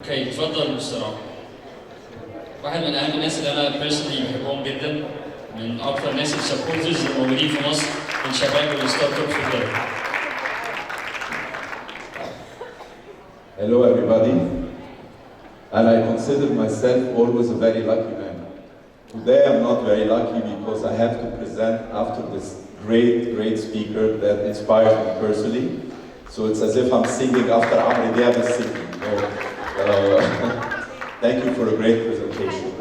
اوكي اتفضل بسرعه. واحد من اهم الناس اللي انا بيرسونلي بحبهم جدا، من اكثر الناس السبورترز الموجودين في مصر، من شباب الستارت اب في البلد. Hello everybody, and I consider myself always a very lucky man. Today I'm not very lucky because I have to present after this great speaker that inspires me personally. So it's as if I'm singing after Omar is singing. Thank you for a great presentation.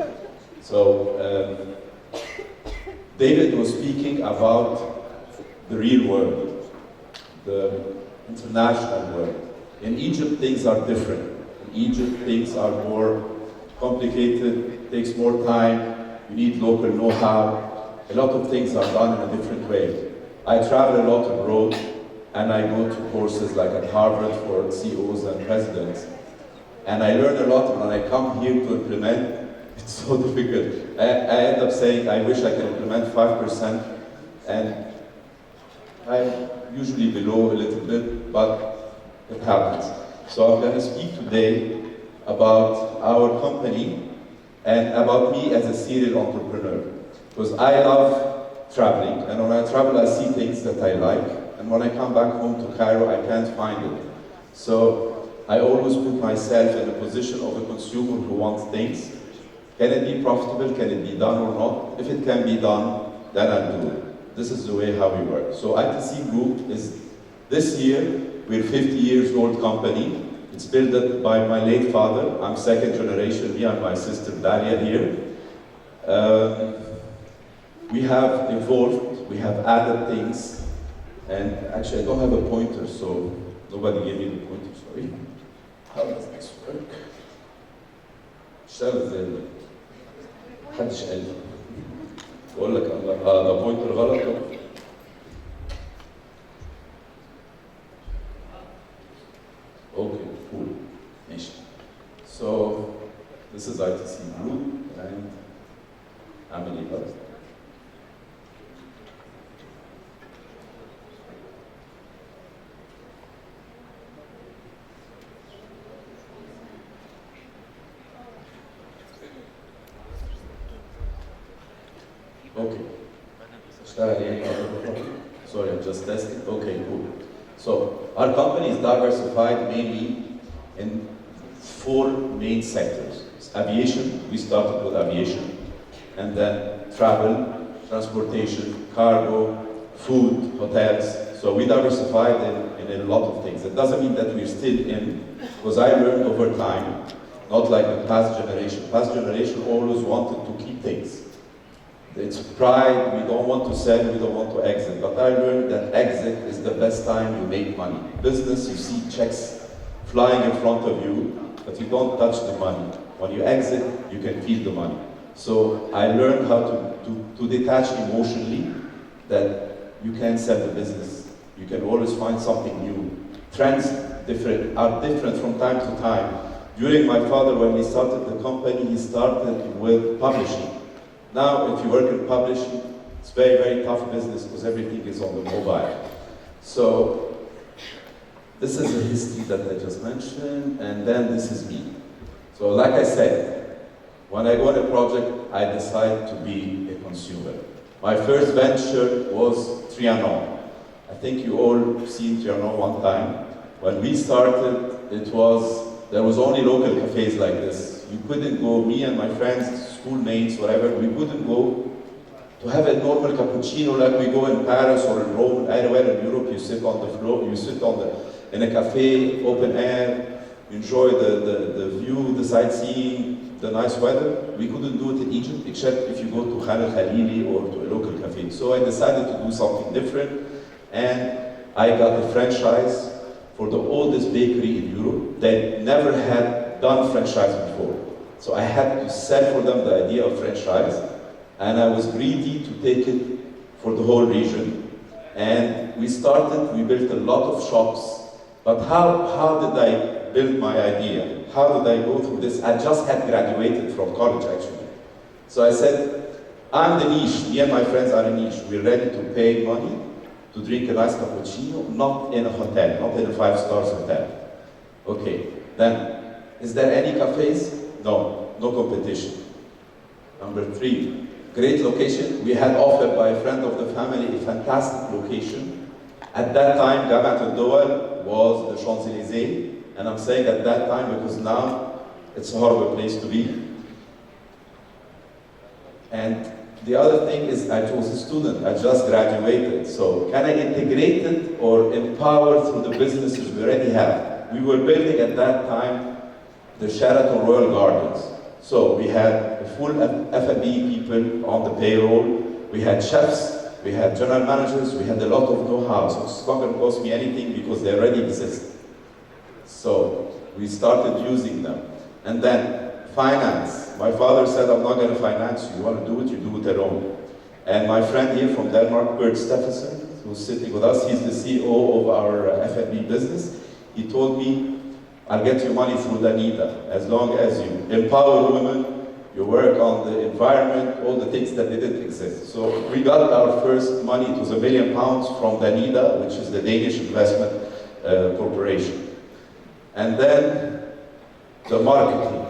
So David was speaking about the real world, the international world. In Egypt, things are different. In Egypt, things are more complicated, takes more time, you need local know-how. A lot of things are done in a different way. I travel a lot abroad, and I go to courses like at Harvard for CEOs and presidents. And I learn a lot, and when I come here to implement, it's so difficult. I end up saying, I wish I could implement 5%, and I'm usually below a little bit, but it happens. So I'm going to speak today about our company and about me as a serial entrepreneur. Because I love traveling, and when I travel I see things that I like, and when I come back home to Cairo I can't find it. So I always put myself in the position of a consumer who wants things. Can it be profitable? Can it be done or not? If it can be done, then I'll do it. This is the way how we work. So ITC Group is, this year, we're a 50 years old company. It's built up by my late father. I'm second generation, me and my sister Daria here. We have evolved, we have added things, and actually I don't have a pointer, so nobody gave me the pointer, sorry. How does this work? اشتغل ازاي ده؟ محدش قال لي. بقول لك ده بوينتر غلط. Okay, cool. Nice. So this is ITC Group and Amelie Buzz. Okay. Sorry, I'm just testing. Okay, cool. So our company is diversified mainly in 4 main sectors. Aviation, we started with aviation, and then travel, transportation, cargo, food, hotels. So we diversified in a lot of things. It doesn't mean that we're still in, because I learned over time, not like the past generation. Past generation always wanted to keep things. It's pride, we don't want to sell, we don't want to exit. But I learned that exit is the best time you make money. Business, you see checks flying in front of you, but you don't touch the money. When you exit, you can feel the money. So I learned how to detach emotionally, that you can sell the business. You can always find something new. Trends are different from time to time. During my father, when he started the company, he started with publishing. Now, if you work in publishing, it's very tough business because everything is on the mobile. So, this is the history that I just mentioned, and then this is me. So, like I said, when I go on a project, I decide to be a consumer. My first venture was Trianon. I think you all seen Trianon one time. When we started, there was only local cafes like this. You couldn't go, me and my friends, schoolmates, whatever, we couldn't go to have a normal cappuccino like we go in Paris or in Rome, anywhere in Europe. You sit on the floor, you sit in a cafe, open air, enjoy the view, the sightseeing, the nice weather. We couldn't do it in Egypt, except if you go to Khan al-Khalili or to a local cafe. So I decided to do something different, and I got a franchise for the oldest bakery in Europe that never had done franchise before. So I had to sell for them the idea of franchise, and I was greedy to take it for the whole region. And we built a lot of shops, but how did I build my idea? How did I go through this? I just had graduated from college actually. So I said, I'm the niche, me and my friends are a niche. We're ready to pay money to drink a nice cappuccino, not in a hotel, not in a 5-star hotel. Okay, then Is there any cafes? No, no competition. Number 3, great location. We had offered by a friend of the family a fantastic location. At that time, Jamiat al-Dawal was the Champs-Élysées, and I'm saying at that time because now it's a horrible place to be. And the other thing is, I was a student, I just graduated, so can I integrate it or empower through the businesses we already have? We were building at that time the Sheraton Royal Gardens. So we had a full F&B people on the payroll, we had chefs, we had general managers, we had a lot of know-how, so it's not going to cost me anything because they already exist. So we started using them. And then finance. My father said, I'm not going to finance you. You want to do it, you do it alone. And my friend here from Denmark, Bert Steffensen, who's sitting with us, he's the CEO of our F&B business. He told me, I'll get you money through Danida, as long as you empower women, you work on the environment, all the things that didn't exist. So we got our first money, it was £1 million from Danida, which is the Danish Investment Corporation. And then the marketing.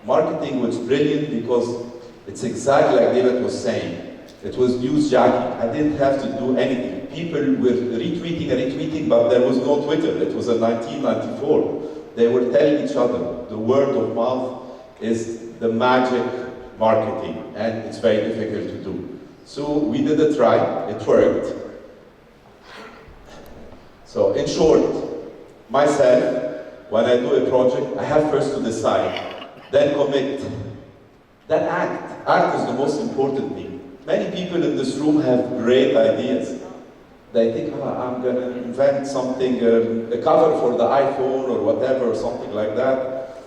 Marketing was brilliant because it's exactly like David was saying. It was newsjacking. I didn't have to do anything. People were retweeting, but there was no Twitter. It was in 1994. They were telling each other. The word of mouth is the magic marketing, and it's very difficult to do. So we did a try. It worked. So in short, myself, when I do a project, I have first to decide, then commit, then act. Act is the most important thing. Many people in this room have great ideas. They think, I'm going to invent something, a cover for the iPhone or whatever, or something like that.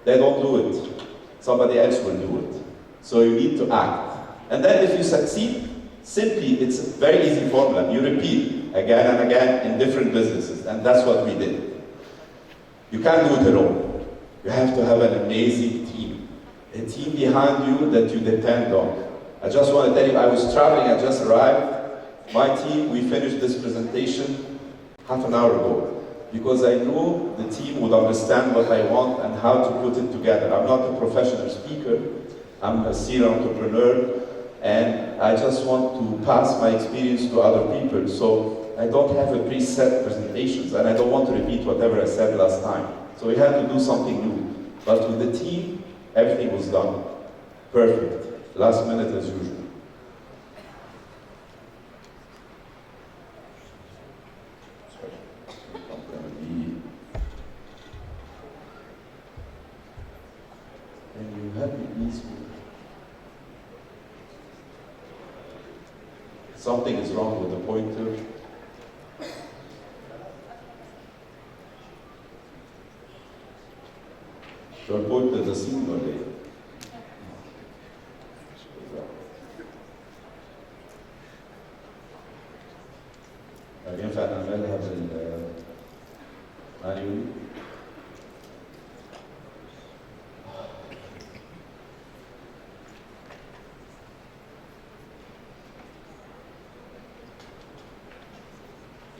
They don't do it. Somebody else will do it. So you need to act. And then if you succeed, simply, it's a very easy formula. You repeat again and again in different businesses, and that's what we did. You can't do it alone. You have to have an amazing team. A team behind you that you depend on. I just want to tell you, I was traveling, I just arrived. My team, we finished this presentation half an hour ago because I knew the team would understand what I want and how to put it together. I'm not a professional speaker, I'm a serial entrepreneur, and I just want to pass my experience to other people. So I don't have a preset presentations, and I don't want to repeat whatever I said last time. So we had to do something new. But with the team, everything was done. Perfect. Last minute as usual. Can you help me please? Something is wrong with the pointer. So I put the signal there. ينفع نعملها بالمانيوال؟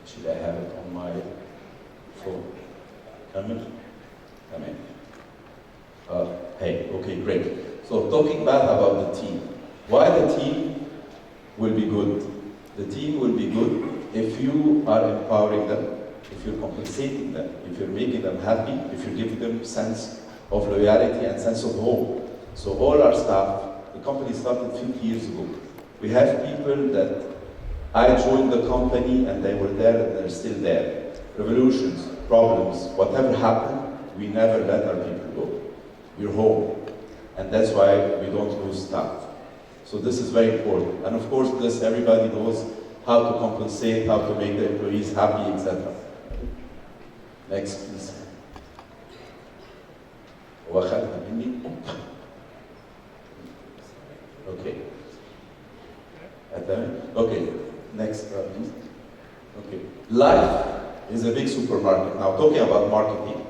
Should I have it on my phone? Camera? Come in. Hey, okay, great. So talking about the team. Why the team will be good? The team will be good if you are empowering them, if you're compensating them, if you're making them happy, if you give them sense of loyalty and sense of home. So all our staff, the company started 50 years ago. We have people that I joined the company and they were there and they're still there. Revolutions, problems, whatever happened, we never let our people go. We're home. And that's why we don't lose staff. So this is very important. And of course, this everybody knows how to compensate, how to make the employees happy, etc. Next, please. Okay. Okay, next, please. Okay. Life is a big supermarket. Now, talking about marketing,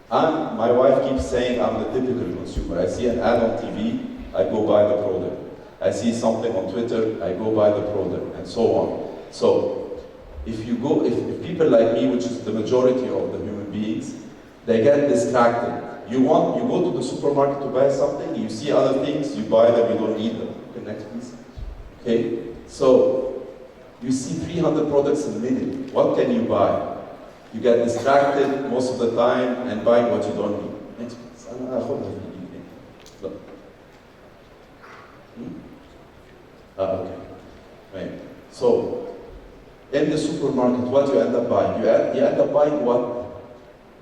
my wife keeps saying I'm the typical consumer. I see an ad on TV, I go buy the product. I see something on Twitter, I go buy the product, and so on. So, if people like me, which is the majority of the human beings, they get distracted. You go to the supermarket to buy something, you see other things, you buy them, you don't need them. Okay, next please. Okay, so you see 300 products a minute. What can you buy? You get distracted most of the time and buying what you don't need. Next please. Look. Okay. Right. So, in the supermarket, what you end up buying? You end up buying what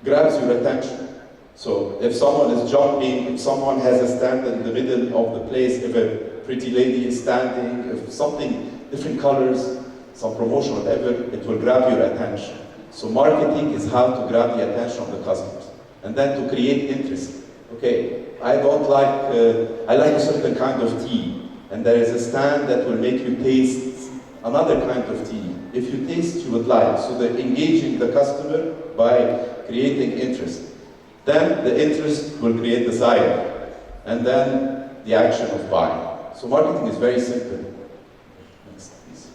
grabs your attention. So, if someone is jumping, if someone has a stand in the middle of the place, if a pretty lady is standing, if something, different colors, some promotion, whatever, it will grab your attention. So, marketing is how to grab the attention of the customers. And then to create interest. Okay, I like a certain kind of tea. And there is a stand that will make you taste another kind of tea. If you taste, you would like. So they're engaging the customer by creating interest. Then the interest will create desire. And then the action of buying. So marketing is very simple. Next, please.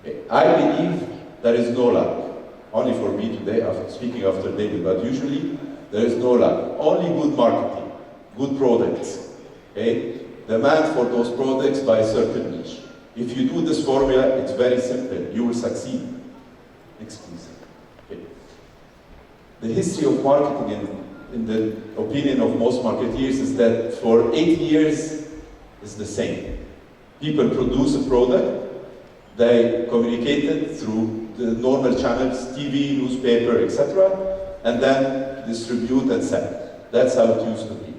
Okay. I believe there is no luck. Only for me today, speaking after David, but usually there is no luck. Only good marketing, good products. Okay? Demand for those products by a certain niche. If you do this formula, it's very simple. You will succeed. Next, please. Okay. The history of marketing, in the opinion of most marketeers, is that for 8 years is the same. People produce a product, they communicate it through the normal channels, TV, newspaper, etc., and then distribute and sell. That's how it used to be.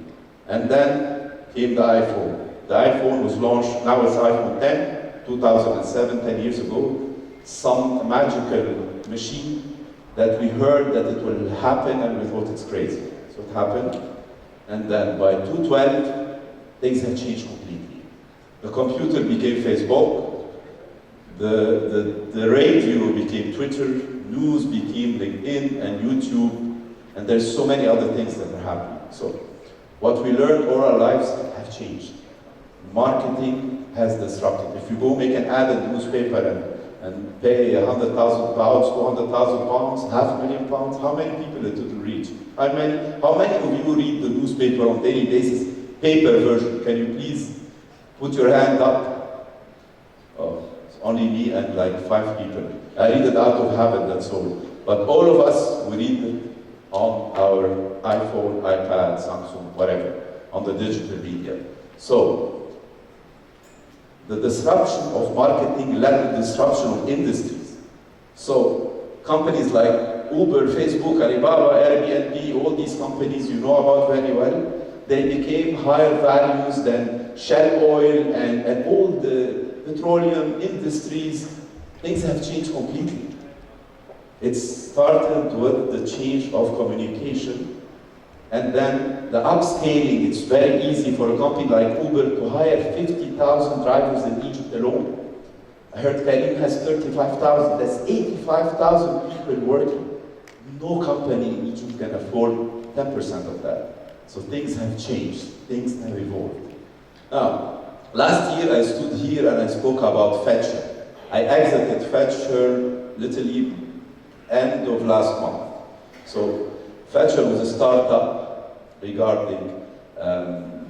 And then came the iPhone. The iPhone was launched, now it's iPhone 10, 2007, 10 years ago. Some magical machine that we heard that it will happen and we thought it's crazy. So it happened. And then by 2012, things have changed completely. The computer became Facebook. The radio became Twitter. News became LinkedIn and YouTube. And there's so many other things that are happening. So what we learned all our lives have changed. Marketing has disrupted. If you go make an ad in the newspaper and pay £100,000, £200,000, £500,000, how many people it will reach? How many of you read the newspaper on a daily basis? Paper version. Can you please put your hand up? Oh, it's only me and like 5 people. I read it out of habit, that's all. But all of us, we read it on our iPhone, iPad, Samsung, whatever, on the digital media. So, the disruption of marketing led to disruption of industries. So, companies like Uber, Facebook, Alibaba, Airbnb, all these companies you know about very well, they became higher values than Shell oil and all the petroleum industries. Things have changed completely. It started with the change of communication, and then the upscaling. It's very easy for a company like Uber to hire 50,000 drivers in Egypt alone. I heard Karim has 35,000. That's 85,000 people working. No company in Egypt can afford 10% of that. So things have changed. Things have evolved. Now, last year I stood here and I spoke about Fetcher. I exited Fetcher literally end of last month. So Fetcher was a startup regarding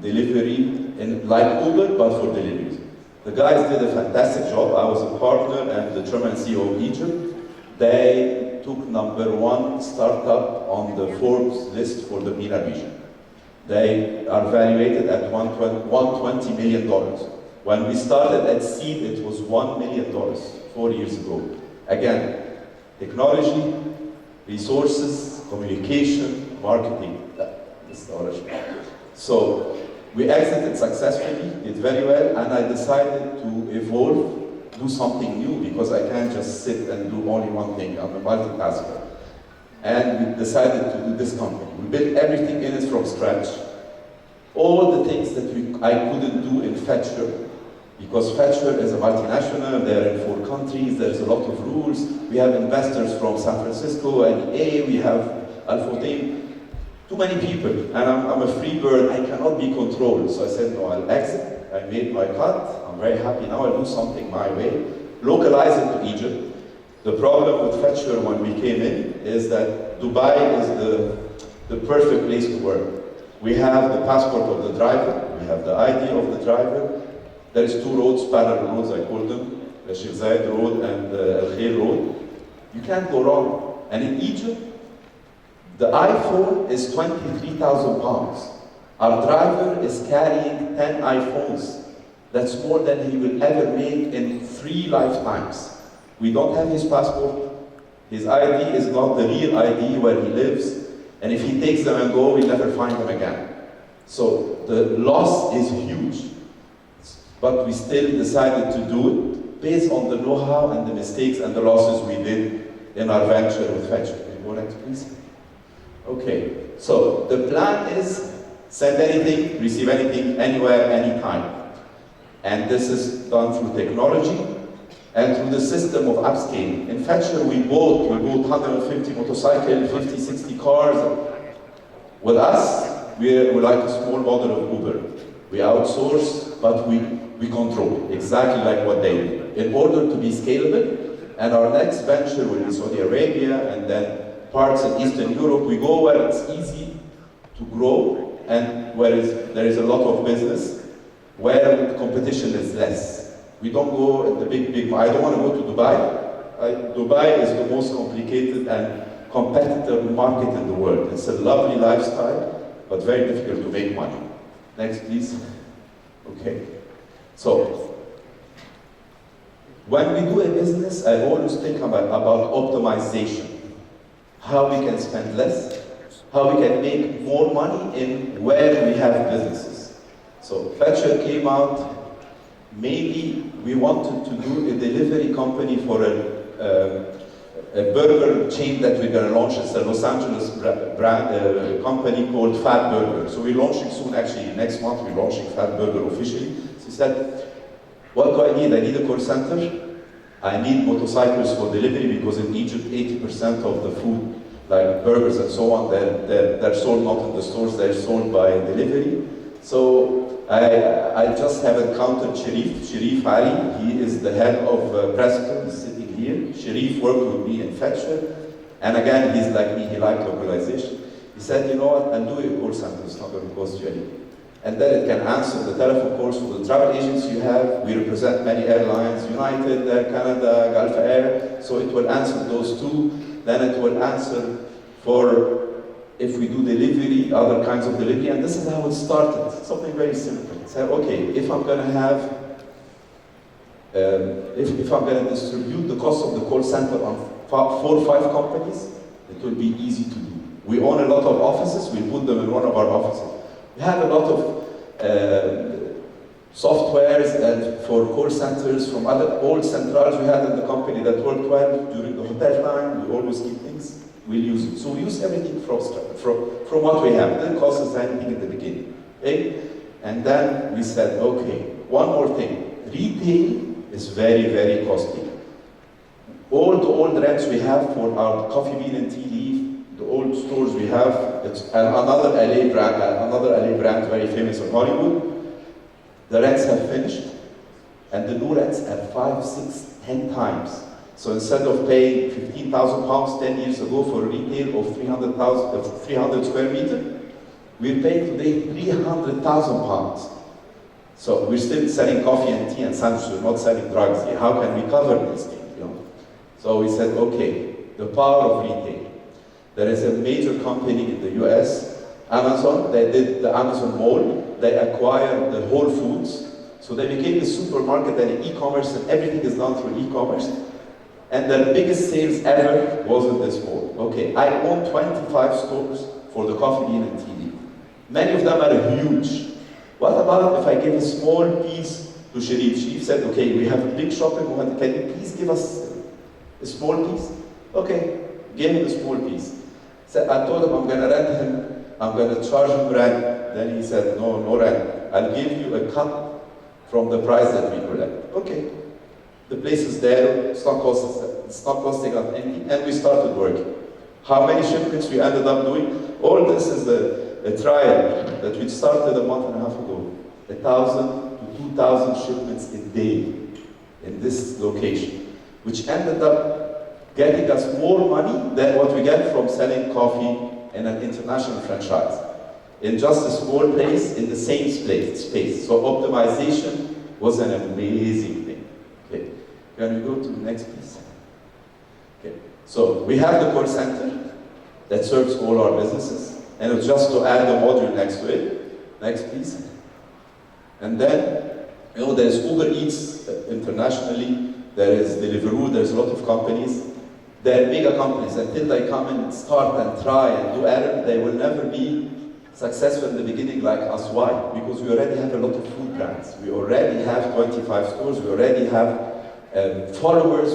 delivery, like Uber, but for deliveries. The guys did a fantastic job. I was a partner and the Chairman CEO of Egypt. They took #1 startup on the Forbes list for the MENA region. They are valuated at $120 million. When we started at seed, it was $1 million 4 years ago. Again, technology, resources, communication, marketing. So we exited successfully, did very well, and I decided to evolve, do something new, because I can't just sit and do only one thing. I'm a multitasker. And we decided to do this company. We built everything in it from scratch. All the things that I couldn't do in Fetcher, because Fetcher is a multinational, they're in 4 countries, there's a lot of rules. We have investors from San Francisco and EA, we have Al-Futtaim, too many people, and I'm a free bird, I cannot be controlled. So I said, no, I'll exit, I made my cut, I'm very happy now, I'll do something my way, localize it to Egypt. The problem with Fetcher when we came in is that Dubai is the perfect place to work. We have the passport of the driver, we have the ID of the driver. There is 2 roads, parallel roads I call them, the Sheikh Zayed Road and the Al Khair Road. You can't go wrong. And in Egypt, the iPhone is 23,000 pounds. Our driver is carrying 10 iPhones. That's more than he will ever make in 3 lifetimes. We don't have his passport. His ID is not the real ID where he lives. And if he takes them and go, we'll never find them again. So the loss is huge. But we still decided to do it based on the know-how and the mistakes and the losses we did in our venture with Fetcher. Can you go next, please? Okay, so the plan is send anything, receive anything, anywhere, anytime. And this is done through technology and through the system of upscaling. In Fetcher, we bought 150 motorcycles, 50, 60 cars. With us, we're like a small model of Uber. We outsource, but we control, exactly like what they do, in order to be scalable. And our next venture will be Saudi Arabia, and then parts in Eastern Europe. We go where it's easy to grow, and where there is a lot of business, where competition is less. We don't go in the big, I don't want to go to Dubai. Dubai is the most complicated and competitive market in the world. It's a lovely lifestyle, but very difficult to make money. Next, please. Okay. So, when we do a business, I always think about optimization. How we can spend less, how we can make more money in where we have businesses. So Fetcher came out, mainly we wanted to do a delivery company for a burger chain that we're going to launch. It's a Los Angeles brand company called Fat Burger. So we're launching soon, actually next month we're launching Fat Burger officially. So he said, what do I need? I need a call center. I need motorcycles for delivery because in Egypt 80% of the food, like burgers and so on, they're sold not in the stores, they're sold by delivery. So I just have encountered Sharif Ali. He is the head of Preston, he's sitting here. Sharif worked with me in Fetcher. And again, he's like me, he liked localization. He said, you know what, I'll do a call center, it's not going to cost you anything. And then it can answer the telephone calls for the travel agents you have. We represent many airlines, United, Air Canada, Gulf Air. So it will answer those 2. Then it will answer for if we do delivery, other kinds of delivery. And this is how it started. Something very simple. Say, okay, if I'm going to have, if I'm going to distribute the cost of the call center on 4 or 5 companies, it will be easy to do. We own a lot of offices. We put them in one of our offices. We have a lot of softwares and for call centers from other old centrals we had in the company that worked well during the hotel time. We always keep things, we'll use it. So we use everything from what we have. It didn't cost us anything in the beginning. Okay? And then we said, okay, one more thing. Retail is very, very costly. All the old rents we have for our coffee bean and tea leaf, the old stores we have, it's another LA brand very famous in Hollywood. The rents have finished, and the new rents are 5, 6, 10 times. So instead of paying 15,000 pounds 10 years ago for retail of 300 square meter, we're paying today 300,000 pounds. So we're still selling coffee and tea and sandwiches, we're not selling drugs here. How can we cover these things? You know? So we said, okay, the power of retail. There is a major company in the US, Amazon. They did the Amazon Mall. They acquired the Whole Foods. So they became a supermarket and e-commerce, and everything is done through e-commerce. And their biggest sales ever was in this mall. Okay, I own 25 stores for the coffee bean and tea leaf. Many of them are huge. What about if I give a small piece to Sharif? Sharif said, okay, we have a big shopping mall. Can you please give us a small piece? Okay, gave him a small piece. So I told him I'm going to rent him, I'm going to charge him rent. Then he said, no rent. I'll give you a cut from the price that we collect. Okay. The place is there, it's not costing us anything, and we started working. How many shipments we ended up doing? All this is a trial that we started a month and a half ago. 1,000 to 2,000 shipments a day in this location, which ended up getting us more money than what we get from selling coffee in an international franchise. In just a small place, in the same space. So optimization was an amazing thing. Okay. Can we go to the next please? Okay. So we have the call center that serves all our businesses, and just to add a module next to it. Next please. And then, you know, there's Uber Eats internationally, there is Deliveroo, there's a lot of companies. They're bigger companies. Until they come and start and try and do error, they will never be successful in the beginning like us. Why? Because we already have a lot of food brands. We already have 25 stores. We already have followers.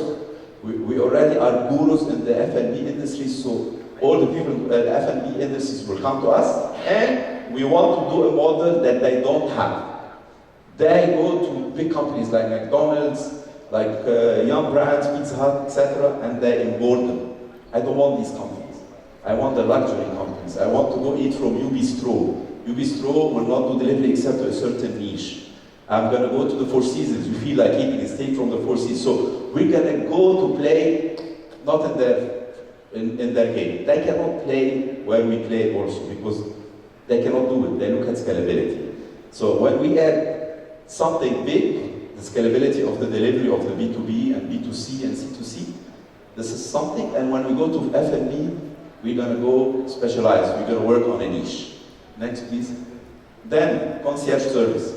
We already are gurus in the F&B industry. So all the people in the F&B industries will come to us, and we want to do a model that they don't have. They go to big companies like McDonald's, like Yum Brands, Pizza Hut, etc., and they import them. I don't want these companies. I want the luxury companies. I want to go eat from Ubistro. Ubistro will not do delivery except to a certain niche. I'm going to go to the Four Seasons. You feel like eating a steak from the Four Seasons. So we're going to go to play not in their game. They cannot play where we play also because they cannot do it. They look at scalability. So when we add something big, the scalability of the delivery of the B2B and B2C and C2C, this is something. And when we go to F&B, we're going to go specialized. We're going to work on a niche. Next, please. Then, concierge service.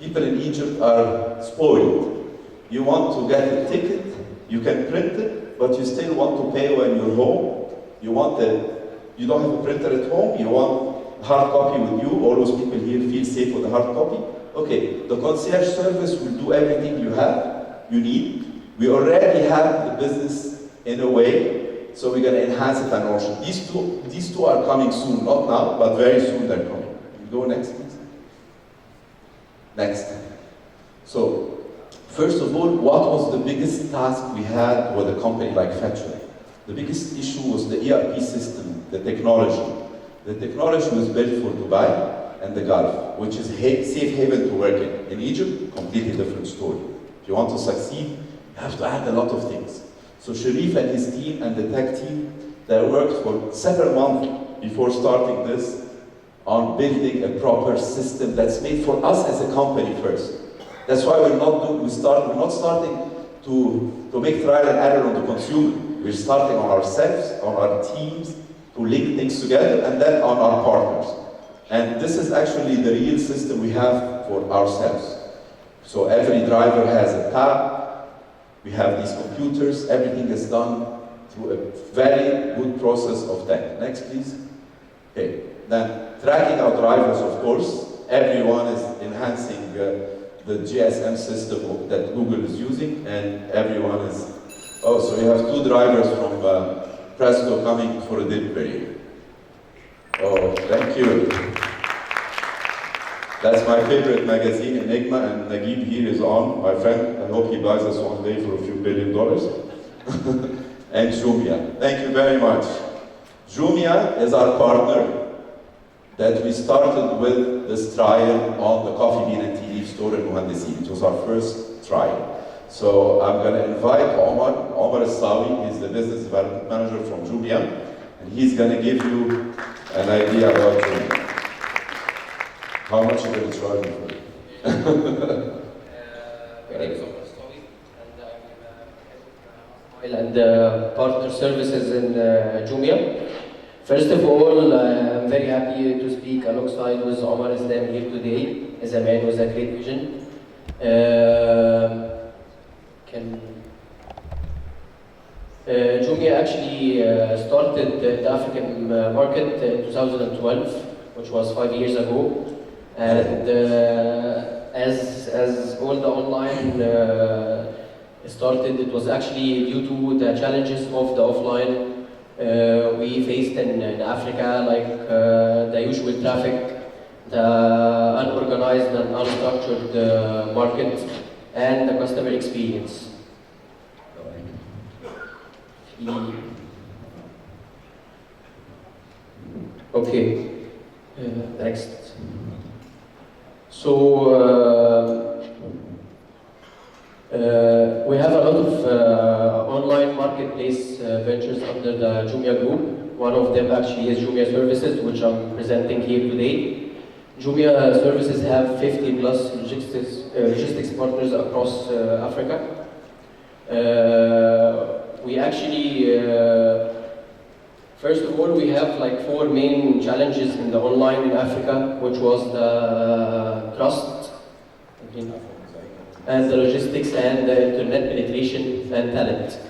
People in Egypt are spoiled. You want to get a ticket, you can print it, but you still want to pay when you're home. You don't have a printer at home, you want hard copy with you. All those people here feel safe with the hard copy. Okay, the concierge service will do everything you need. We already have the business in a way, so we're going to enhance it and launch it. These two are coming soon, not now, but very soon they're coming. Go next, please. Next. So, first of all, what was the biggest task we had with a company like Fetcher? The biggest issue was the ERP system, the technology. The technology was built for Dubai and the Gulf, which is safe haven to work in. In Egypt, completely different story. If you want to succeed, you have to add a lot of things. So Sharif and his team and the tech team, they worked for several months before starting this on building a proper system that's made for us as a company first. That's why we're not starting to make trial and error on the consumer. We're starting on ourselves, on our teams, to link things together, and then on our partners. And this is actually the real system we have for ourselves. So every driver has a tab, we have these computers, everything is done through a very good process of tech. Next, please. Okay, then tracking our drivers, of course. Everyone is enhancing the GSM system that Google is using, and everyone is... Oh, so we have two drivers from Presto coming for a delivery. Oh, thank you. That's my favorite magazine, Enigma, and Naguib here is on, my friend. I hope he buys us one day for a few $1 billion. And Jumia. Thank you very much. Jumia is our partner that we started with this trial on the Coffee Bean and Tea Leaf store in Muhandisi. It was our first trial. So I'm going to invite Omar. Omar Sawi, he's the business development manager from Jumia, and he's going to give you an idea about Jumia. How much are you going to charge me for it? My name is Omar Sawi, and I'm and partner services in Jumia. First of all, I'm very happy to speak alongside with Omar Eslam here today as a man with a great vision. Jumia actually started the African market in 2012, which was 5 years ago. And as all the online started, it was actually due to the challenges of the offline we faced in Africa, like the usual traffic, the unorganized and unstructured market, and the customer experience. Okay, next. So we have a lot of online marketplace ventures under the Jumia group. One of them actually is Jumia Services, which I'm presenting here today. Jumia Services have 50 plus logistics partners across Africa. We actually, first of all, we have like 4 main challenges in the online in Africa, which was the trust, and the logistics, and the internet penetration and talent.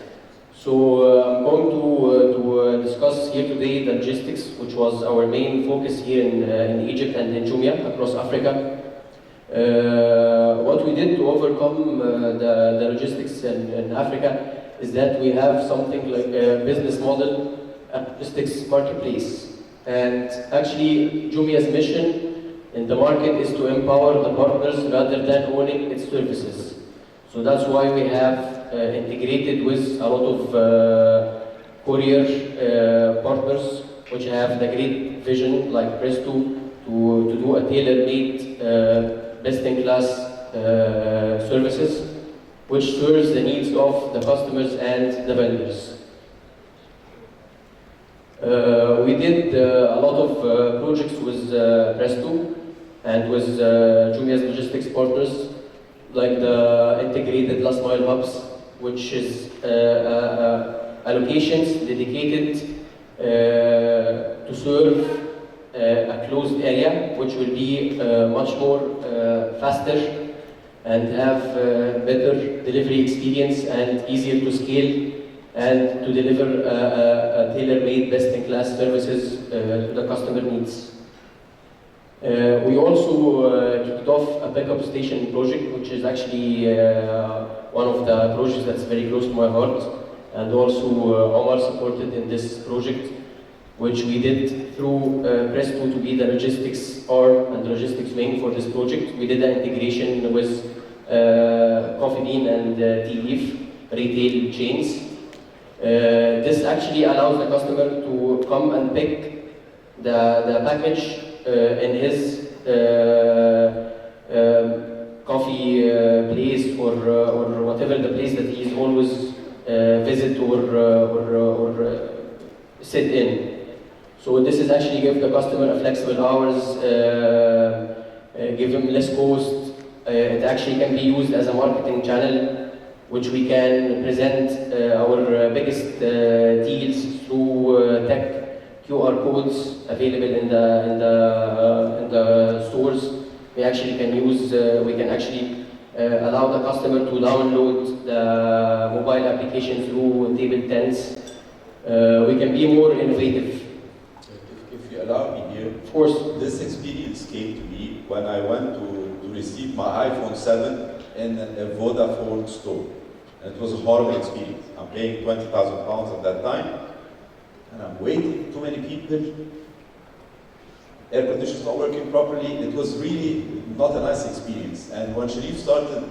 So I'm going to discuss here today the logistics, which was our main focus here in Egypt and in Jumia across Africa. What we did to overcome the logistics in Africa is that we have something like a business model, a logistics marketplace. And actually, Jumia's mission in the market is to empower the partners rather than owning its services. So that's why we have integrated with a lot of courier partners which have the great vision like Presto to do a tailor-made best-in-class services which serves the needs of the customers and the vendors. We did a lot of projects with Presto and with Jumia's logistics partners, like the integrated last mile hubs, which is allocations dedicated to serve a closed area, which will be much more faster and have better delivery experience and easier to scale and to deliver a tailor-made best-in-class services to the customer needs. We also kicked off a backup station project, which is actually one of the projects that's very close to my heart, and also Omar supported in this project, which we did through Presto to be the logistics arm and logistics wing for this project. We did an integration with Coffee Bean and Tea Leaf retail chains. This actually allows the customer to come and pick the package in his coffee place or whatever the place that he's always visit or sit in. So this is actually give the customer a flexible hours, give him less cost. It actually can be used as a marketing channel, which we can present our biggest deals through tech QR codes available in the stores. We actually can use, we can actually allow the customer to download the mobile application through table tents. We can be more innovative. If you allow me here, of course. This experience came to me when I went to receive my iPhone 7 in a Vodafone store. And it was a horrible experience. I'm paying £20,000 at that time, and I'm waiting, too many people, air conditioners not working properly. It was really not a nice experience. And when Sharif started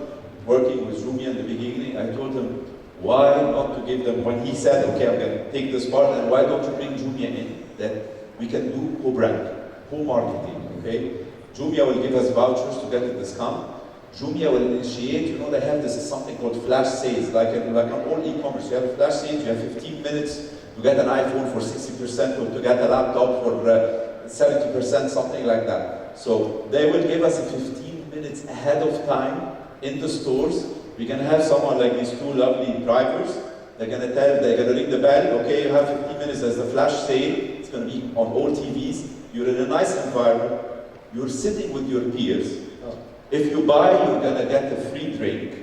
working with Jumia in the beginning, I told him, why not to give them, when he said, okay, I'm going to take this part, and why don't you bring Jumia in? That we can do co-brand, co-marketing, okay? Jumia will give us vouchers to get a discount. Jumia will initiate, they have this something called flash sales, like on all e-commerce. You have a flash sales, you have 15 minutes to get an iPhone for 60% or to get a laptop for 70%, something like that. So they will give us 15 minutes ahead of time in the stores. We can have someone like these 2 lovely drivers. They're going to ring the bell. Okay, you have 15 minutes. There's the flash sale. It's going to be on all TVs. You're in a nice environment. You're sitting with your peers. If you buy, you're going to get a free drink.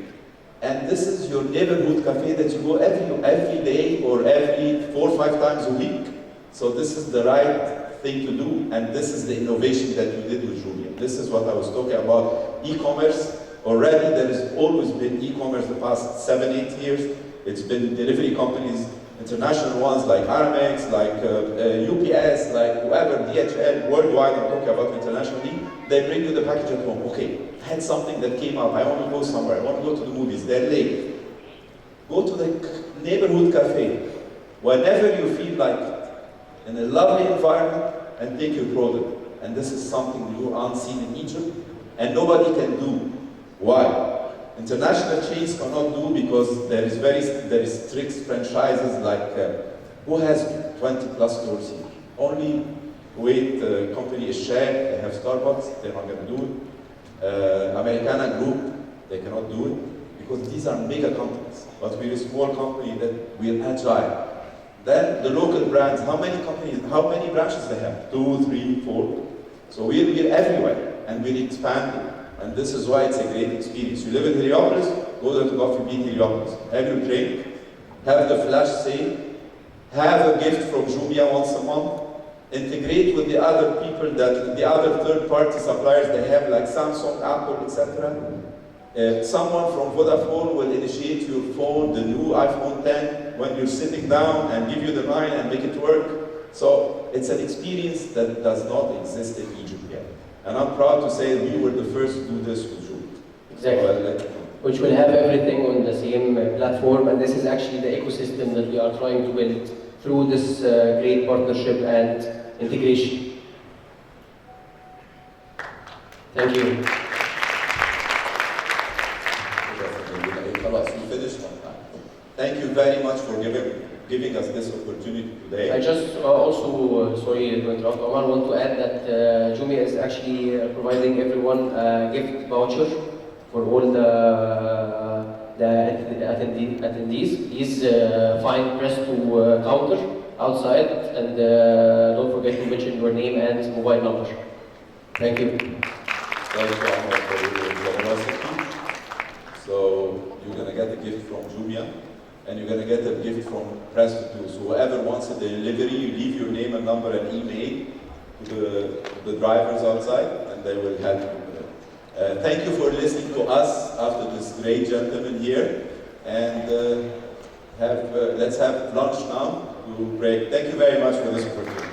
And this is your neighborhood cafe that you go every day or every 4 or 5 times a week. So this is the right thing to do, and this is the innovation that we did with Jumia. This is what I was talking about. E-commerce, already there has always been e-commerce the past 7-8 years. It's been delivery companies, international ones like Aramex, like UPS, like whoever, DHL, worldwide, I'm talking about internationally. They bring you the package at home. Okay, I had something that came up. I want to go somewhere. I want to go to the movies. They're late. Go to the neighborhood cafe. Whenever you feel like in a lovely environment, and take your product. And this is something you unseen in Egypt, and nobody can do. Why? International chains cannot do because there is strict franchises like who has 20 plus stores here. Only Kuwait company is shared, they have Starbucks, they're not going to do it. Americana Group, they cannot do it, because these are mega companies. But we're a small company that we're agile. Then the local brands, how many companies, how many branches they have? 2, 3, 4. So we're everywhere, and we're expanding. And this is why it's a great experience. You live in Heliopolis, go there to Coffee Bean Heliopolis. Have your drink, have the flash sale, have a gift from Jumia once a month, integrate with the other people, that the other third-party suppliers they have, like Samsung, Apple, etc. Someone from Vodafone will initiate your phone, the new iPhone 10, when you're sitting down and give you the line and make it work. So it's an experience that does not exist in Egypt yet. And I'm proud to say we were the first to do this with Zoom. Exactly. Which will have everything on the same platform, and this is actually the ecosystem that we are trying to build through this great partnership and integration. Thank you. Thank you very much for giving us this opportunity today. I just also, sorry to interrupt, Omar, want to add that Jumia is actually providing everyone a gift voucher for all the attendees. Please find press to counter outside, and don't forget to mention your name and mobile number. Thank you. Thank you, Omar, for your generosity. So you're going to get a gift from Jumia, and you're going to get a gift from Press to do. So whoever wants a delivery, you leave your name and number and email to the drivers outside, and they will help you with it. Thank you for listening to us after this great gentleman here, and let's have lunch now to break. Thank you very much for this opportunity.